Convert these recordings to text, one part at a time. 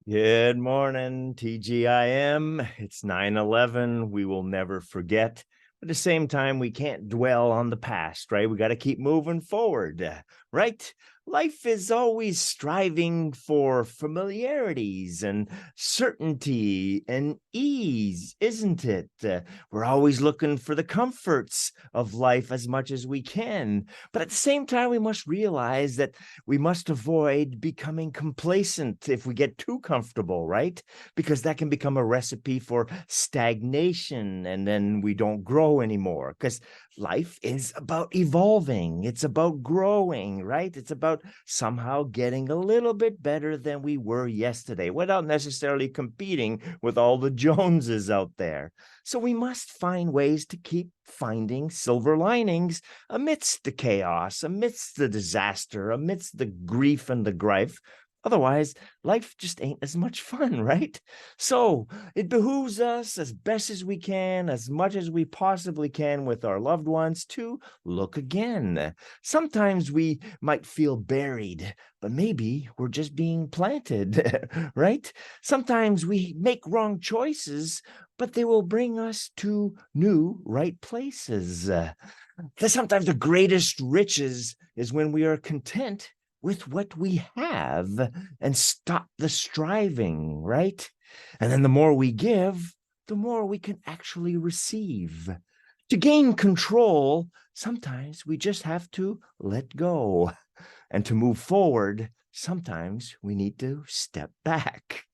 Good morning, TGIM. It's 9/11. We will never forget. At the same time, we can't dwell on the past, right? We got to keep moving forward, right? Life is always striving for familiarities and certainty and ease, isn't it? We're always looking for the comforts of life as much as we can. But at the same time, we must realize that we must avoid becoming complacent if we get too comfortable, right? Because that can become a recipe for stagnation and then we don't grow anymore. Because life is about evolving, it's about growing, right? It's about somehow getting a little bit better than we were yesterday without necessarily competing with all the Joneses out there. So we must find ways to keep finding silver linings amidst the chaos, amidst the disaster, amidst the grief and the grief. Otherwise, life just ain't as much fun, right? So it behooves us as best as we can, as much as we possibly can with our loved ones, to look again. Sometimes we might feel buried, but maybe we're just being planted, right? Sometimes we make wrong choices, but they will bring us to new right places. Sometimes the greatest riches is when we are content with what we have and stop the striving, right? And then the more we give, the more we can actually receive. To gain control, sometimes we just have to let go. And to move forward, sometimes we need to step back.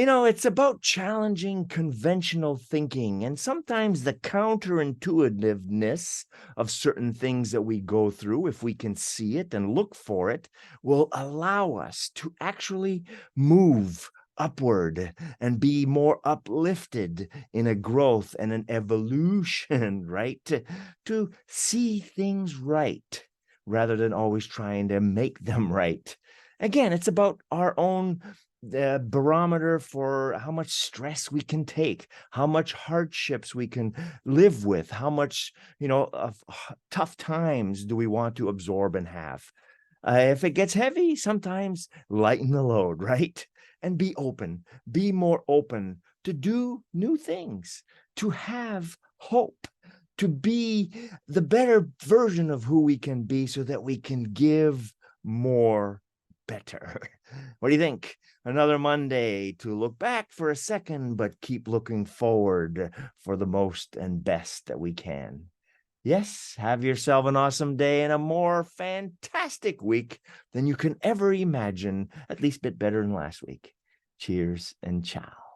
It's about challenging conventional thinking and sometimes the counterintuitiveness of certain things that we go through, if we can see it and look for it, will allow us to actually move upward and be more uplifted in a growth and an evolution, right? To see things right rather than always trying to make them right. Again, it's about our own the barometer for how much stress we can take, how much hardships we can live with, how much, of tough times do we want to absorb and have. If it gets heavy, sometimes lighten the load, right? And be open, be more open to do new things, to have hope, to be the better version of who we can be so that we can give more better. What do you think? Another Monday to look back for a second, but keep looking forward for the most and best that we can. Yes, have yourself an awesome day and a more fantastic week than you can ever imagine, at least a bit better than last week. Cheers and ciao.